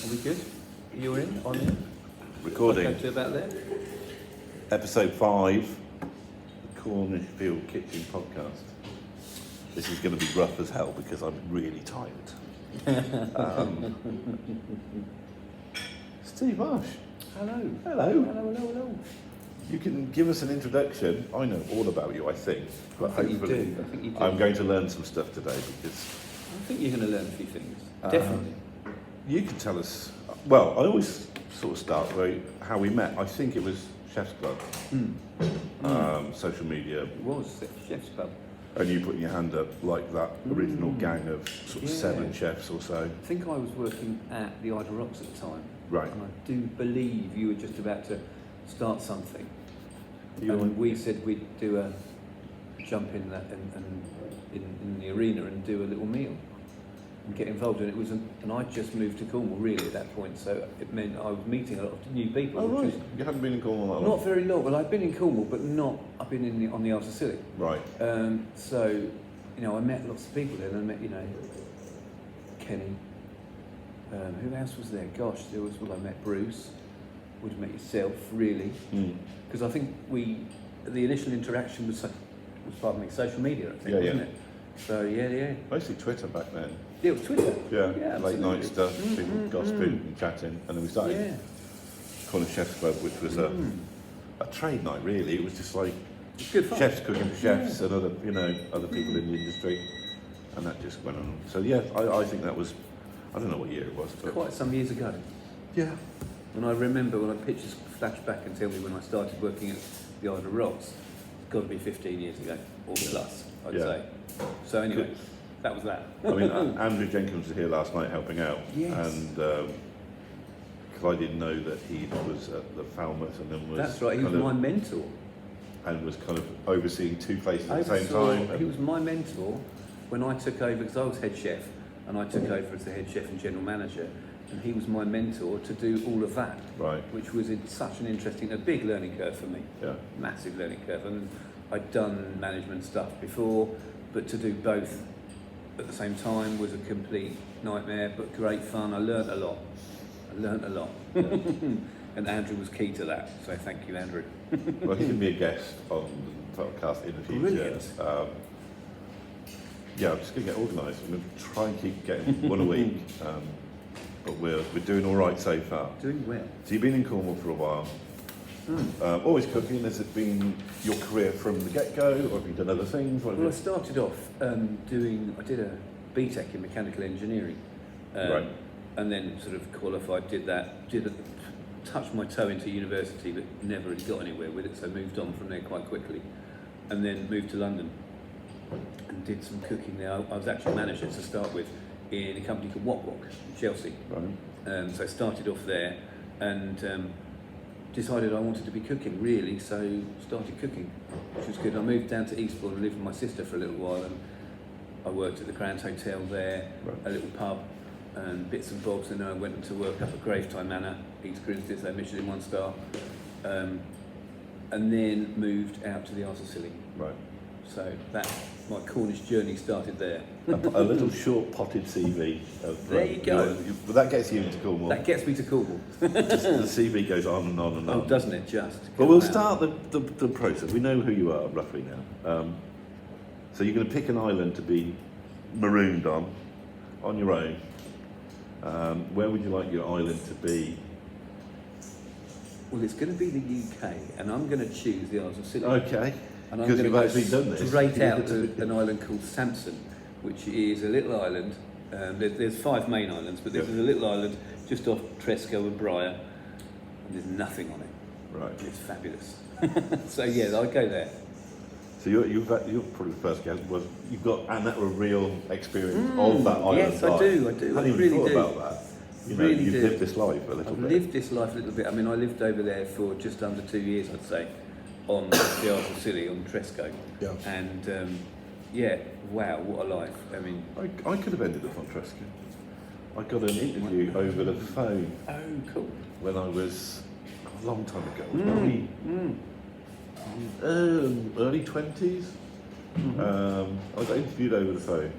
Are we good? You're in? On in? Recording. Okay, to about there? Episode 5, the Cornish Field Kitchen podcast. This is going to be rough as hell because I'm really tired. Steve Marsh. Hello. Hello. Hello. You can give us an introduction. I know all about you, I think. But I think hopefully you do. I think you do. I'm going to learn some stuff today because... I think you're going to learn a few things. Definitely. You can tell us... Well, I always sort of start with how we met. I think it was Chef's Club. Social media. It was Chef's Club. And you putting your hand up like that original gang of sort of 7 chefs or so. I think I was working at the Idle Rocks at the time. Right. And I do believe you were just about to start something. You And we said we'd do a jump in that and in the arena and do a little meal and get involved. And it was, and I just moved to Cornwall really at that point, so it meant I was meeting a lot of new people. Oh, right. Was You haven't been in Cornwall that long? not very long. Well, I've been in Cornwall, but not. I've been on the Isles of Scilly. Right. So, you know, I met lots of people there. And I met, you know, Kenny. Who else was there? Gosh, there was. Well, I met Bruce. Would have met yourself, really, because I think the initial interaction was pardon me, social media. I think, wasn't it? So yeah. Mostly Twitter back then. Yeah, it was Twitter. Yeah, late absolutely. night stuff, people gossiping and chatting, and then we started Cornish Chef's Club, which was a trade night really. It was just like Good fun. chefs cooking for chefs and other people in the industry, and that just went on. So yeah, I think that was, I don't know what year it was, but Quite some years ago. yeah. And I remember when pictures flash back and tell me when I started working at the Isle of Rocks, it's got to be 15 years ago, or plus, I'd say. So anyway, Good. that was that. I mean, Andrew Jenkins was here last night helping out, Yes. and because I didn't know that he was at the Falmouth and then was That's right, he was kind my of, mentor. and was kind of overseeing 2 places at the same time. He was my mentor when I took over, because I was head chef, and I took over as the head chef and general manager, and he was my mentor to do all of that, Right. which was such an interesting, a big learning curve for me, Yeah. massive learning curve. And I'd done management stuff before, but to do both at the same time was a complete nightmare, but great fun. I learnt a lot. Yeah. And Andrew was key to that, so thank you, Andrew. Well, he can be a guest on the podcast in the future. Brilliant. Yeah, I'm just going to get organised. I'm going to try and keep getting one a week, but we're doing all right so far. Doing well. So you've been in Cornwall for a while. Always cooking. Has it been your career from the get-go, or have you done other things? Well, I started off I did a BTEC in mechanical engineering, Right. and then sort of qualified, touched my toe into university, but never really got anywhere with it, so moved on from there quite quickly, and then moved to London and did some cooking there. I was actually manager to start with in a company called Wok Wok in Chelsea. Right. So I started off there and decided I wanted to be cooking really, so started cooking, which was good. I moved down to Eastbourne and lived with my sister for a little while, and I worked at the Grand Hotel there, Right. a little pub and bits and bobs, and then I went to work up at Gravetime Manor, East Grinstead, so Michelin 1 star, and then moved out to the Isles of Scilly. Right. So that, my Cornish journey started there. A little short potted CV. There you go. But that gets you into Cornwall. That gets me to Cornwall. The CV goes on and on and on. Oh, doesn't it just? But we'll start the process. We know who you are roughly now. So you're going to pick an island to be marooned on your own. Where would you like your island to be? Well, it's going to be the UK, and I'm going to choose the Isles of Scilly. Okay. And I'm Because going you've to actually done this. straight out to an island called Samson, which is a little island. There's 5 main islands, but this is a little island just off Tresco and Briar, and there's nothing on it. Right. It's fabulous. So yeah, I'd go there. So you're probably the first guest was you've got a real experience of that island. Yes, I do. I hadn't really even thought do. about that. You know, Really you've do. lived this life a little I've bit. lived this life a little bit. I mean, I lived over there for just under 2 years, I'd say, on the Isles of Scilly, on Tresco. Yeah. And yeah, wow, what a life. I mean, I could have ended up on Tresco. I got an interview over the phone oh, cool. when I was a long time ago. Probably early 20s. I got interviewed over the phone.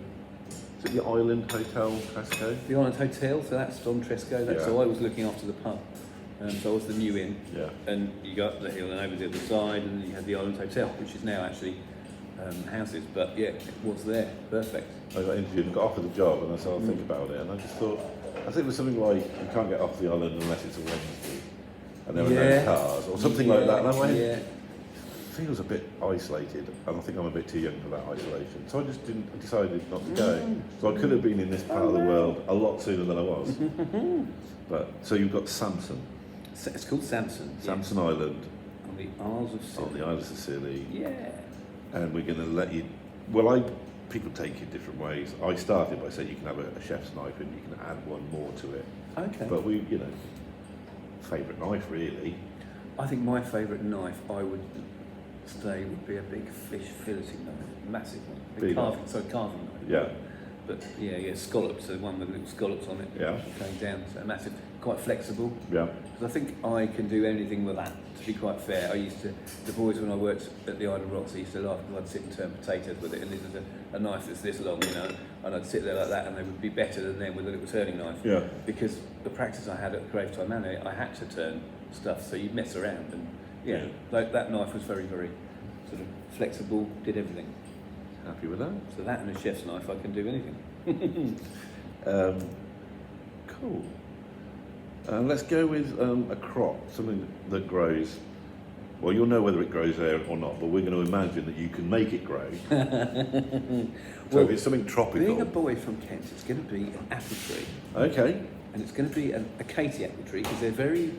Is it the Island Hotel, Tresco? The Island Hotel, so that's on Tresco. Yeah. So I was looking after the pub. So I was the new inn. Yeah. And you go up the hill and over the other side, and then you had the Island Hotel, which is now actually houses. But yeah, it was there. Perfect. I got interviewed and got offered the job, and I said, I'll think about it. And I just thought, I think it was something like, you can't get off the island unless it's a Wednesday. And there were no cars, or something like that. And I went, feels a bit isolated, and I think I'm a bit too young for that isolation. So I just decided not to go. So I could have been in this part of the world a lot sooner than I was. But so you've got Samson. It's called Samson. Samson Island. On the Isles of Scilly. On the Isles of Scilly. Yeah. And we're going to let you. People take it different ways. I started by saying you can have a chef's knife and you can add one more to it. Okay. But favourite knife really. I think my favourite knife would be a big fish filleting knife, massive one. Big carving knife. Yeah. But yeah, scallops, the one with little scallops on it. Yeah. Going down, so massive, quite flexible. Yeah. Because I think I can do anything with that, to be quite fair. The boys when I worked at the Isle of Rocks, they used to laugh because I'd sit and turn potatoes with it, and this is a knife that's this long, and I'd sit there like that, and they would be better than them with a little turning knife. Yeah. Because the practice I had at Gravetime Manor, I had to turn stuff, so you'd mess around, and that knife was very, very sort of flexible, did everything. Happy with that? So that and a chef's knife, I can do anything. Cool. Let's go with a crop, something that grows. Well, you'll know whether it grows there or not, but we're going to imagine that you can make it grow. So if it's something tropical. Being a boy from Kent, it's going to be an apple tree. Okay. And it's going to be a Katie apple tree, because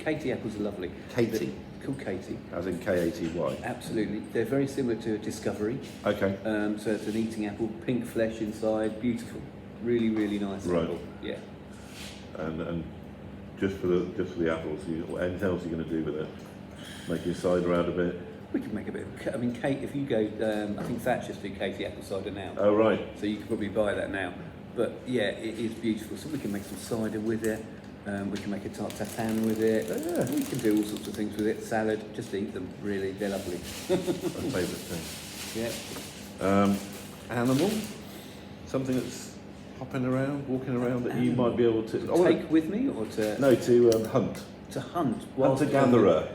Katie apples are lovely. Katie? Called Katie. As in K-A-T-Y? Absolutely. They're very similar to a Discovery. Okay. So it's an eating apple, pink flesh inside, beautiful. Really, really nice apple. Yeah. And just for the apples, anything else you're going to do with it? Make your cider out of it? We could make a bit of, Kate, if you go, I think Thatcher's do Katie apple cider now. Oh, right. So you could probably buy that now. But yeah, it is beautiful. So we can make some cider with it. We can make a tart tatin with it. Yeah. We can do all sorts of things with it. Salad, just eat them, really. They're lovely. My favourite thing. Yeah. Animal? Something that's hopping around, walking around that you might be able to... Take with me or to... No, to hunt. To hunt. Hunter-gatherer.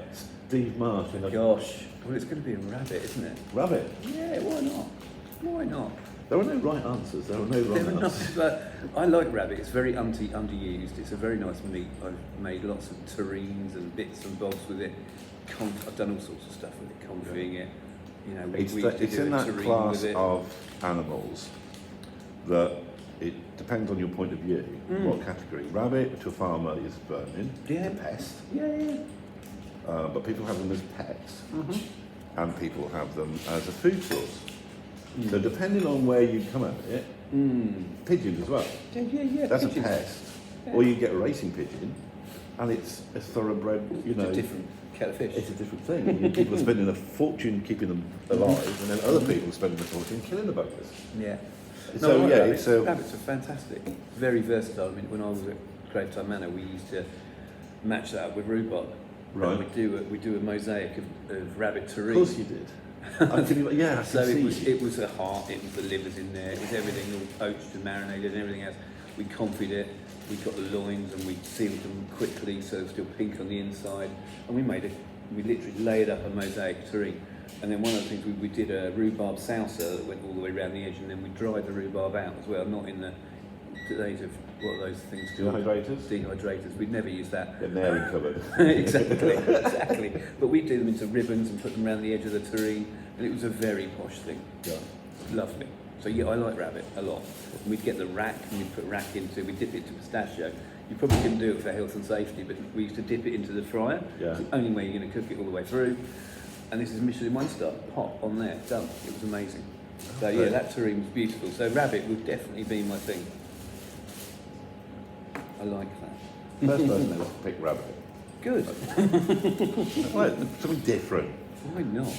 Steve Marsh. Gosh. Well, it's going to be a rabbit, isn't it? Rabbit? Yeah, why not? Why not? There are no right answers. There are no wrong answers. But I like rabbit. It's very underused. It's a very nice meat. I've made lots of terrines and bits and bobs with it. I've done all sorts of stuff with it, confying it. It's in that class of animals that it depends on your point of view. What category? Rabbit to a farmer is vermin. Yeah. It's a pest. Yeah. But people have them as pets, and people have them as a food source. So depending on where you come at it, pigeons as well. Yeah. That's pigeons. a pest. Yeah. Or you get a racing pigeon, and it's a thoroughbred. It's a different kettle of fish. It's a different thing. People are spending a fortune keeping them alive, and then other people are spending a fortune killing the buggers. Yeah. So rabbits are fantastic. Very versatile. I mean, when I was at Gravetime Manor, we used to match that up with rhubarb. Right. And we do a mosaic of rabbit terrine. Of course you did. So it was a heart, it was the livers in there, it was everything all poached and marinated and everything else. We confied it, we got the loins and we sealed them quickly so they're still pink on the inside. And we literally laid up a mosaic terrine. And then one of the things we did a rhubarb salsa that went all the way around the edge, and then we dried the rhubarb out as well, not in the days of what are those things called? Dehydrators. We'd never use that. Get nailing covered. exactly. But we do them into ribbons and put them around the edge of the terrine, and it was a very posh thing. Yeah. Lovely. So yeah, I like rabbit a lot. And we'd get the rack, and we'd put we dip it into pistachio. You probably couldn't do it for health and safety, but we used to dip it into the fryer. Yeah. It's the only way you're going to cook it all the way through. And this is Michelin 1-star, pop on there, done. It was amazing. So yeah, that terrine was beautiful. So rabbit would definitely be my thing. I like that. First person ever to pick rabbit. Good. Well, something different. Why not?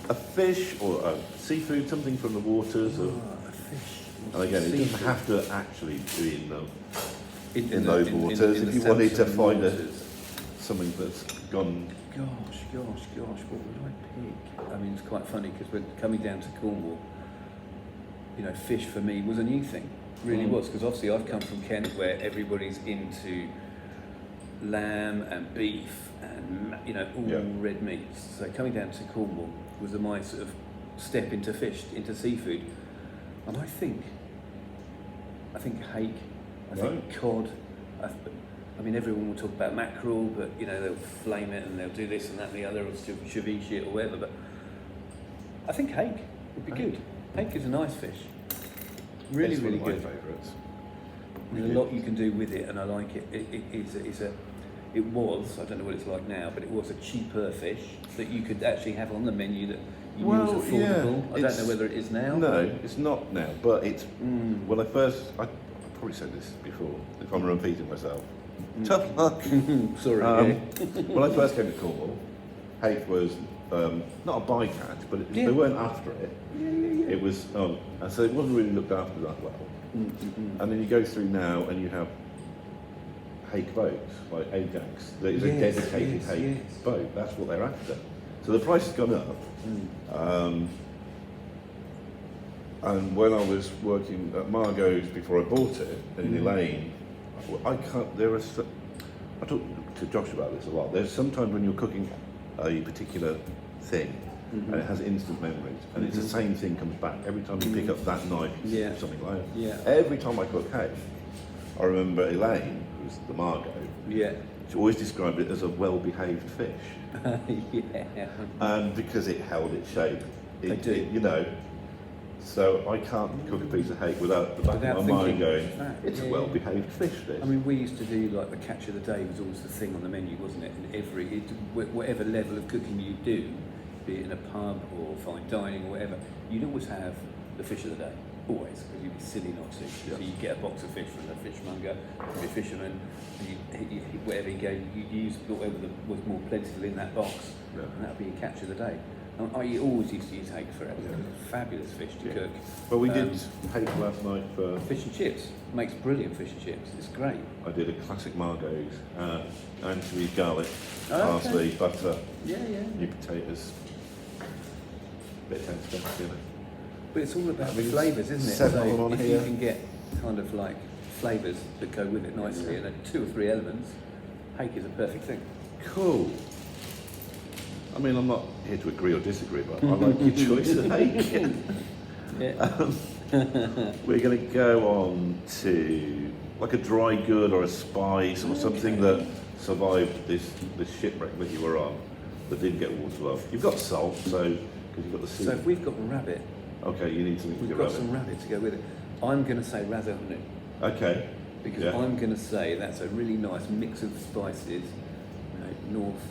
A fish or a seafood, something from the waters. A fish. And again, it doesn't have to actually be in those waters. If you wanted to find something that's gone. Gosh, what would I pick? I mean, it's quite funny because when coming down to Cornwall, fish for me was a new thing. Really was, because obviously I've come from Kent where everybody's into lamb and beef and all red meats. So coming down to Cornwall was my sort of step into fish, into seafood, and I think hake, I think cod. I mean, everyone will talk about mackerel, but they'll flame it and they'll do this and that and the other, or ceviche it or whatever. But I think hake would be good. Hake is a nice fish. Really, it's really one of good. my favourites. There's a lot you can do with it, and I like it. It was, I don't know what it's like now, but it was a cheaper fish that you could actually have on the menu that you knew was affordable. I don't know whether it is now. No, it's not now, but it's, when I probably said this before, if I'm repeating myself. Tough luck. Sorry. When I first came to Cornwall, hake was not a bycatch, but they weren't after it. Yeah. It was, and so it wasn't really looked after that well. And then you go through now and you have hake boats, like Ajax. There's a dedicated hake boat. That's what they're after. So the price has gone up. And when I was working at Margot's before I bought it, in Elaine, I talked to Josh about this a lot. There's sometimes when you're cooking a particular thing, and it has instant memories, and it's the same thing comes back every time you pick up that knife, something like that. Yeah. Every time I cook hake, I remember Elaine, who's the Margot. Yeah. She always described it as a well-behaved fish. Yeah. And because it held its shape, They do. So I can't cook a piece of hake without the back of my mind going, it's a well-behaved fish, this. I mean, we used to do like the catch of the day was always the thing on the menu, wasn't it? And whatever level of cooking you do, be it in a pub or fine dining or whatever, you'd always have the fish of the day, always, because you'd be silly not to. So you'd get a box of fish from the fishmonger, from the fisherman, and whatever you gave, you'd use whatever was more plentiful in that box, and that would be your catch of the day. I always used to use hake for it. It was a fabulous fish to cook. Well, we did hake last night for... Fish and chips. Makes brilliant fish and chips. It's great. I did a classic Margot's, anchovies, garlic, parsley, butter, new potatoes, bit of tense, But it's all about the flavours, isn't it? So if you can get kind of like flavours that go with it nicely, and 2 or 3 elements, hake is a perfect thing. Cool. I mean, I'm not here to agree or disagree, but I like your choice of hake. We're going to go on to like a dry good or a spice or something that survived this shipwreck that you were on that didn't get water off. You've got salt, so because you've got the sea. So if we've got rabbit, okay, you need something to we've go got some rabbit to go with it. I'm going to say ras el hanout. Okay. Because I'm going to say that's a really nice mix of spices, North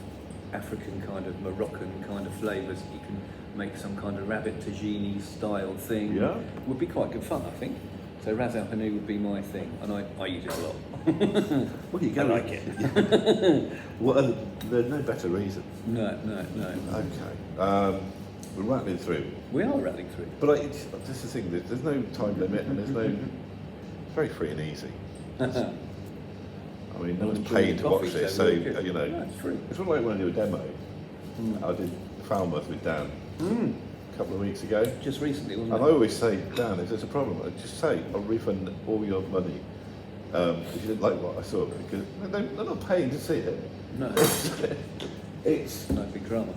African kind of Moroccan kind of flavours. You can make some kind of rabbit tagine style thing. Yeah. Would be quite good fun, I think. So ras el hanout would be my thing, and I use it a lot. Well, you go. I like it. There's no better reason. No. Okay. We're rattling through. We are rattling through. But this is the thing. There's no time limit, and there's no. It's very free and easy. I mean, no one's paid to watch this, so it's free. It's not like when I do a demo. I did Falmouth with Dan a couple of weeks ago. Just recently, wasn't and it? I always say, Dan, if there's a problem, just say I'll refund all your money if you didn't like what I saw, because they're not paying to see it. No. It's no big drama.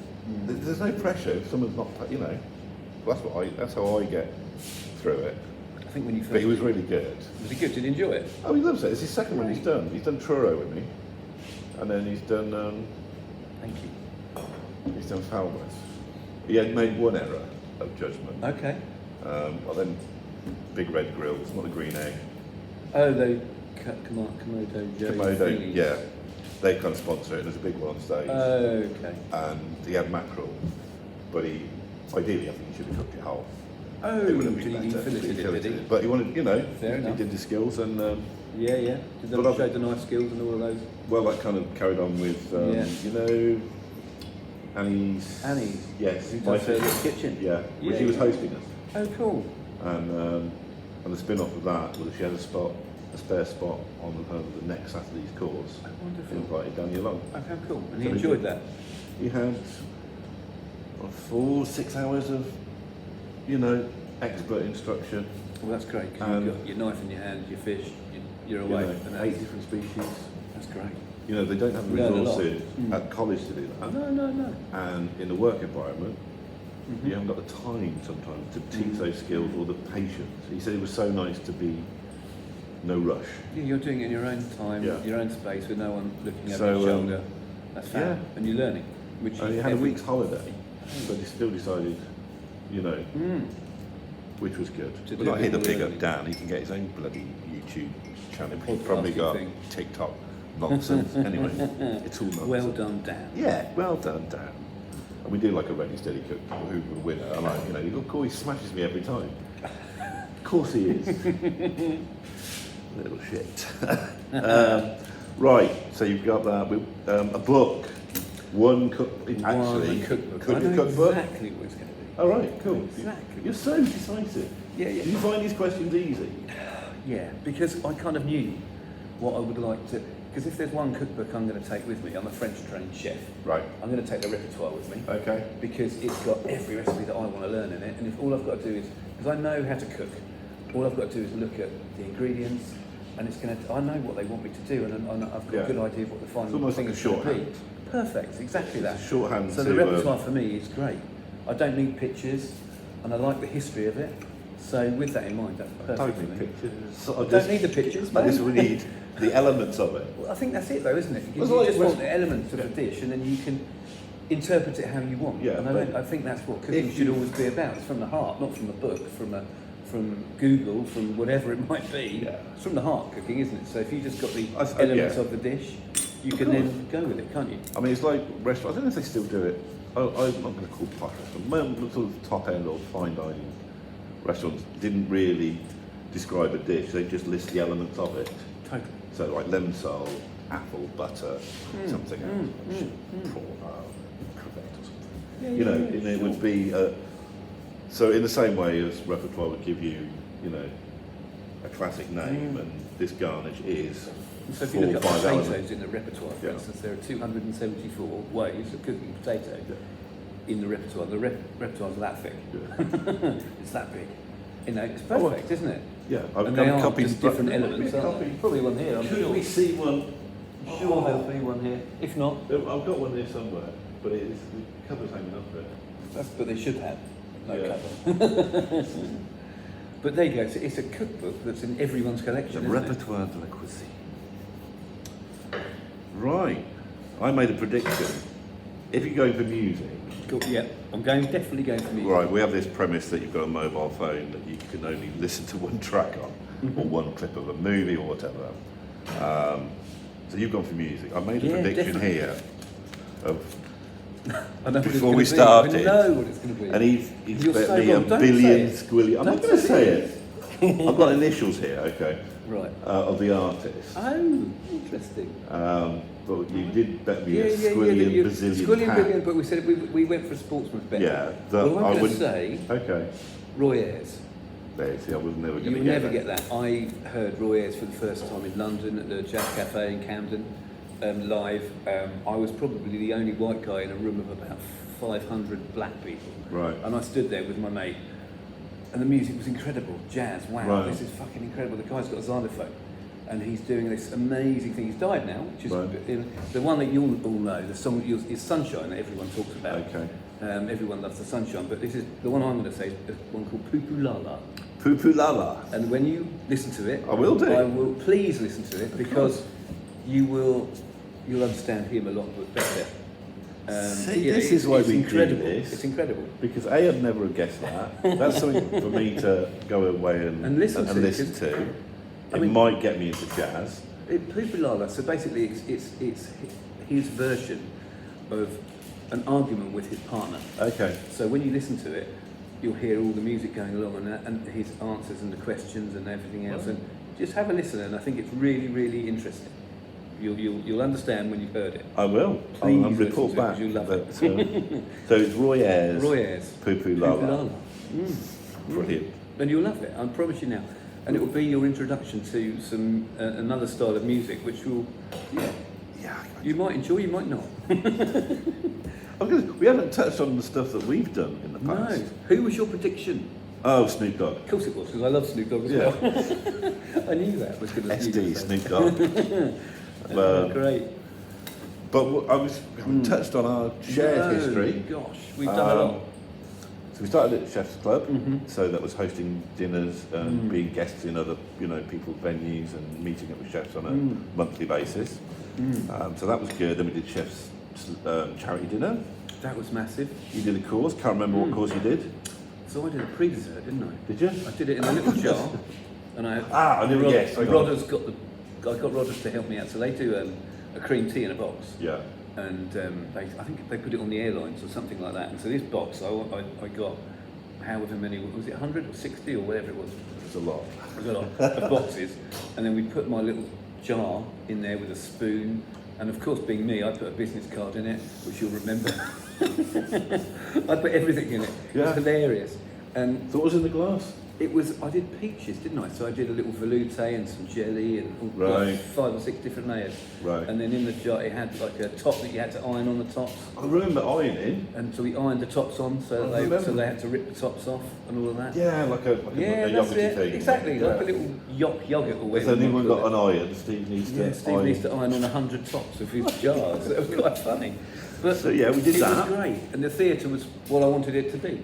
There's no pressure if someone's not, that's how I get through it. I think when you first. But he was really good. Was he good? Did you enjoy it? Oh, he loves it. It's his second one he's done. He's done Truro with me, and then he's done. Thank you. He's done Falmouth. He had made one error of judgment. Okay. Well then, Big Red Grill. It's not a green egg. Oh, the Komodo Joe. Komodo, thingies. yeah. They kind of sponsor it, and there's a big one on stage. Okay. And he had mackerel, but ideally, I think he should have cooked it whole. Oh, It would have did been he better. finish it, did he? But he wanted, Fair he enough. did the skills, and Yeah. Did they But show the knife skills and all of those? well, that kind of carried on with, Annie's. Yes, Who my does the sister. kitchen? Yeah, Yeah, she was yeah. hosting us, Oh, cool. and the spin-off of that was she had a spare spot on the next Saturday's course. Oh, wonderful. Invited Danny along. Oh, how cool. And he So enjoyed that? He had 4-6 hours of, expert instruction. Well, that's great. 'Cause you've got your knife in your hand, your fish, you're You away. know, and 8 different species. That's great. You know, they don't have the Learn a lot. resources at college to do that. No. And in the work environment, you haven't got the time sometimes to teach those skills or the patience. He said it was so nice to be no rush. Yeah, you're doing it in your own time, Yeah. your own space, with no one looking over So, your shoulder. That's fab. yeah. And you're learning. Which And he had a week's holiday, but he still decided, you know, which was good. To We're do not a here to bit big more up Dan, he can get his own bloody YouTube channel. He's Podcasting probably got thing. TikTok nonsense. Anyway, it's all nonsense. Well done, Dan. Yeah, well done, Dan. And we do like a ready, steady cook who will win it. I like, you know, of course he smashes me every time. Of course he is. Little shit. Right, so you've got that. A book. One cookbook. Actually, cookbook. Could I be a know cookbook. exactly what it's going to be. All right, cool. Exactly. You're so decisive. Yeah. Do you find these questions easy? Yeah, because I kind of knew what I would like to. Because if there's one cookbook I'm going to take with me, I'm a French-trained chef. Right. I'm going to take the repertoire with me. Okay. Because it's got every recipe that I want to learn in it, and if all I've got to do is, because I know how to cook, all I've got to do is look at the ingredients, and it's going to. I know what they want me to do, and I've got a good idea of what the It's final almost thing like a is going to be. shorthand. Perfect, exactly that. It's a shorthand. So the repertoire for me is great. I don't need pictures, and I like the history of it. So with that in mind, that's perfect Don't for need me. pictures. I don't need the pictures, I mate. just need the elements of it. Well, I think that's it, though, isn't it? You Well, it's just like- want the elements of the dish, and then you can interpret it how you want. Yeah, and but I think that's what cooking if should you- always be about. It's from the heart, not from a book, from Google, from whatever it might be. Yeah. It's from the heart, cooking, isn't it? So if you just got the I- elements yeah. of the dish, you Of can course. then go with it, can't you? I mean, it's like restaurants. I don't know if they still do it. I'm not going to call posh restaurants. Sort of top end or fine dining restaurants didn't really describe a dish. They just list the elements of it. Totally. So like lemon salt, apple, butter, something else, prawn, crevet or something. Yeah, You know, yeah, and it sure. would be. So in the same way as repertoire would give you, you know, a classic name, and this garnish is. So if you 4 look or at 5 potatoes elements. in the repertoire, for Yeah. instance, there are 274 ways of cooking potato in the repertoire. The repertoire's that thick. Yeah. It's that big. You know, it's Oh, perfect, isn't it? Yeah, I've And got they a are copy. just different There might be elements, a aren't copy. there? Probably one here, I'm Could sure. we see one? Sure there'll be one here. If not, I've got one there somewhere, but it's the cover's hanging up there. but they should have. No Yeah. cover. But there you go, it's a cookbook that's in everyone's collection, isn't it? Repertoire de la cuisine. Right, I made a prediction. If you're going for music, Cool, yeah, definitely going for music. right, we have this premise that you've got a mobile phone that you can only listen to one track on, or one clip of a movie or whatever. So you've gone for music. I made a Yeah, prediction definitely. here of I know what it's before gonna we be. started, I know what it's going to be. and he's You're bet so me a wrong. Don't billion say it. squillion. I'm not Don't going to say say it. I've got initials here, okay, Right. of the artist. Oh, interesting. But you did bet me a Yeah. squillion bazillion Squillion pound. billion, but we said we went for a sportsman's bet. Yeah, Well, I'm I going to wouldn't say Okay, Roy Ayres. there. See, I was never going You to will get never that. get that. I heard Roy Ayres for the first time in London at the Jazz Cafe in Camden, live. I was probably the only white guy in a room of about 500 black people. Right. And I stood there with my mate, and the music was incredible. Jazz, wow, Right. this is fucking incredible. The guy's got a xylophone, and he's doing this amazing thing. He's died now, which is Right. the one that you all know. The song is Sunshine that everyone talks about. Okay. Everyone loves the Sunshine, but this is the one I'm going to say is one called Poo Poo La La. Poo Poo La La. And when you listen to it, I will do. I will please listen to it because you'll understand him a lot better. See, yeah, this it's- is why it's we incredible. do this. It's incredible. Because A, I'd never have guessed that. That's something for me to go away and listen to, listen 'cause- to. I It mean- might get me into jazz. Poo Poo La La. So basically, it's his version of an argument with his partner. Okay. So when you listen to it, you'll hear all the music going along and his answers and the questions and everything else. And just have a listen, and I think it's really, really interesting. You'll understand when you've heard it. I will. Please I'll listen report to it, back. 'cause you'll love But, so it's Roy Ayres. Roy Ayres. Poo Poo La Poo Poo La. La La. Brilliant. And you'll love it, I promise you now. And it will be your introduction to some another style of music, which will, Yeah. you might enjoy, you might not. We haven't touched on the stuff that we've done in the No. past. Who was your prediction? Oh, Snoop Dogg. Of course it was, because I love Snoop Dogg as Yeah. well. I knew that was going to SD, Snoop Dogg. Great. But we touched on our shared history. Gosh, we've done a lot. So we started at Chef's Club, Mm-hmm. so that was hosting dinners and being guests in other, people's venues and meeting up with chefs on a monthly basis. So that was good. Then we did Chef's charity dinner. That was massive. You did a course. Can't remember what course you did. So I did a pre-dessert, didn't I? Did you? I did it in a little jar, and I I knew. Yes. I got Rodders to help me out. So they do a cream tea in a box. Yeah. And I think they put it on the airlines or something like that. And so this box, I got however many, was it 100 or 60 or whatever it was? It's a lot. It was a lot of boxes. And then we put my little jar in there with a spoon. And of course, being me, I put a business card in it, which you'll remember. I put everything in it. It Yeah. was hilarious. And So what was in the glass? I did peaches, didn't I? So I did a little veloute and some jelly and Right. like 5 or 6 different layers. Right. And then in the jar it had like a top that you had to iron on the tops. I remember ironing. And so we ironed the tops on so I remember. they had to rip the tops off and all of that. Yeah, like a Yeah, that's yogurty it. thing. Exactly, Yeah. like a little yogurt or If whatever. anyone you call got it. an iron, Steve needs to Yeah, Steve iron. needs to iron on 100 tops of his jars. It was quite funny. But So, yeah, we did it that. was great. And the theatre was what I wanted it to be.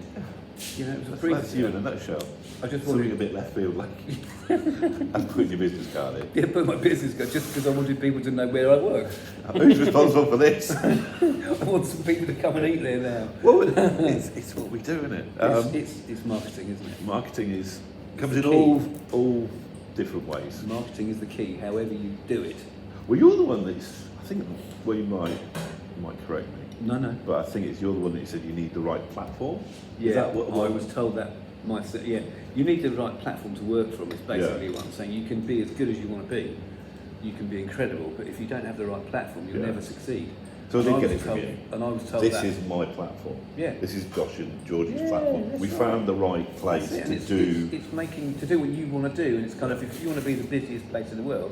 You know, it was a That's you in a pre. nutshell. I just Something wanted a bit left field, like and putting your business card in. Yeah, put my business card just because I wanted people to know where I work. Who's responsible for this? I want some people to come and eat there now. Well, it's what we do, isn't it? It's marketing, isn't it? Marketing comes the in key. all different ways. Marketing is the key, however you do it. Well, you're the one that's, I think, well, you might correct me, No. but I think you're the one that said you need the right platform. Yeah, Is that what I was told that myself. Yeah, you need the right platform to work from. Is basically Yeah. what I'm saying. You can be as good as you want to be. You can be incredible, but if you don't have the right platform, you'll Yeah. never succeed. So I And did I get was it from told- you. And I was told This that. is my platform. Yeah. This is Josh and George's Yeah, platform. that's We right. found the right place That's it, and to it's, do. It's making to do what you want to do, and it's kind of if you want to be the busiest place in the world,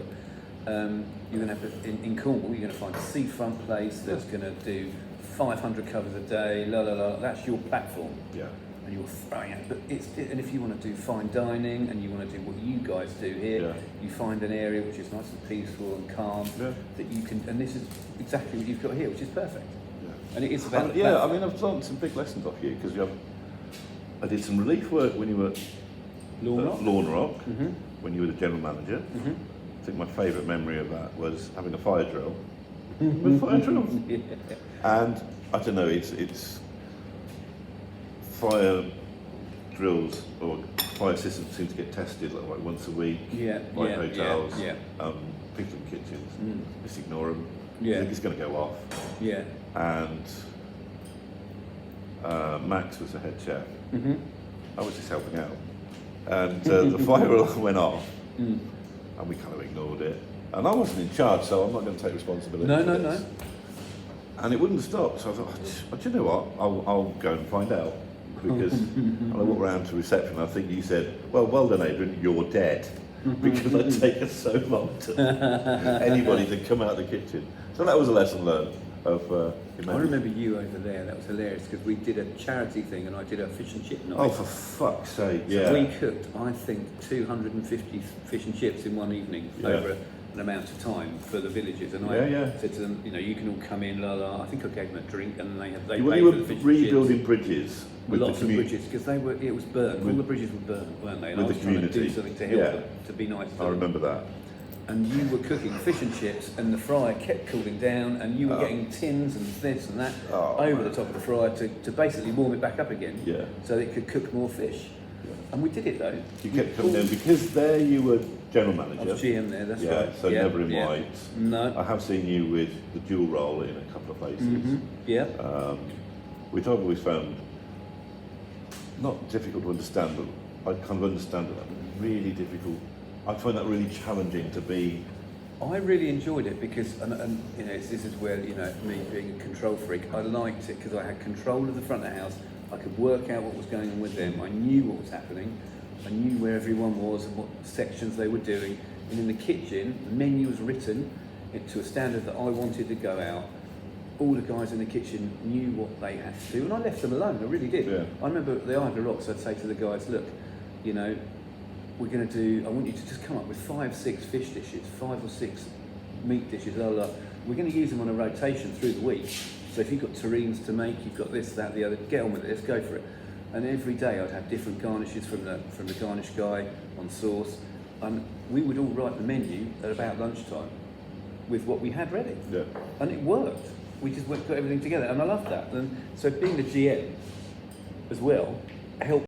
you're going to have to in Cornwall. You're going to find a seafront place that's going to do 500 covers a day. That's your platform. Yeah. And you're throwing it. But and if you want to do fine dining and you want to do what you guys do here, Yeah. you find an area which is nice and peaceful and calm Yeah. that you can. And this is exactly what you've got here, which is perfect. Yeah. And it is about the Yeah, I platform. mean, I've learned some big lessons off you because I did some relief work when you were at Lawn Rock, when you were the general manager. I think my favourite memory of that was having a fire drill with fire drills. Yeah. And I don't know, it's fire drills or fire systems seem to get tested like once a week by hotels, people in kitchens. Just ignore them. Yeah. I think it's going to go off. Yeah. And Max was the head chef. I was just helping out. And the fire alarm went off, and we kind of ignored it. And I wasn't in charge, so I'm not going to take responsibility for this. No. And it wouldn't stop, so I thought, do you know what? I'll go and find out. Because and I walked round to reception, and I think you said, well done, Adrian, you're dead. Because I'd taken so long to anybody to come out of the kitchen. So that was a lesson learned of I remember you over there. That was hilarious because we did a charity thing and I did a fish and chip night. Oh, for fuck's sake! So Yeah. we cooked, I think, 250 fish and chips in one evening over an amount of time for the villagers. And I said to them, you can all come in, I think I gave them a drink, and they paid Well, you for were the fish rebuilding and chips. bridges with Lots the of community. bridges because it was burnt. All the bridges were burnt, weren't they? And With I was the trying to do community. something to help Yeah. them, to be nice to I them. remember that. And you were cooking fish and chips, and the fryer kept cooling down, and you were getting tins and this and that over the top of the fryer to basically warm it back up again, Yeah. so that it could cook more fish. And we did it though. You kept coming in because there you were general I manager. was GM there, that's Yeah, right. so never in whites. No. I have seen you with the dual role in a couple of places, Yeah. which I've always found not difficult to understand, but I kind of understand it. Really difficult. I find that really challenging to be. I really enjoyed it because, and this is where, me being a control freak, I liked it because I had control of the front of the house. I could work out what was going on with them. I knew what was happening. I knew where everyone was and what sections they were doing. And in the kitchen, the menu was written to a standard that I wanted to go out. all the guys in the kitchen knew what they had to do, and I left them alone. I really did. Yeah. I remember at the Isle of Rocks, I'd say to the guys, look, you know, we're going to do. I want you to just come up with 5, 6 fish dishes, 5 or 6 meat dishes. We're going to use them on a rotation through the week. So if you've got terrines to make, you've got this, that, the other. Get on with it. Let's go for it. And every day I'd have different garnishes from the garnish guy on sauce, and we would all write the menu at about lunchtime with what we had ready. Yeah. And it worked. We just got everything together, and I loved that. And so being the GM as well helped.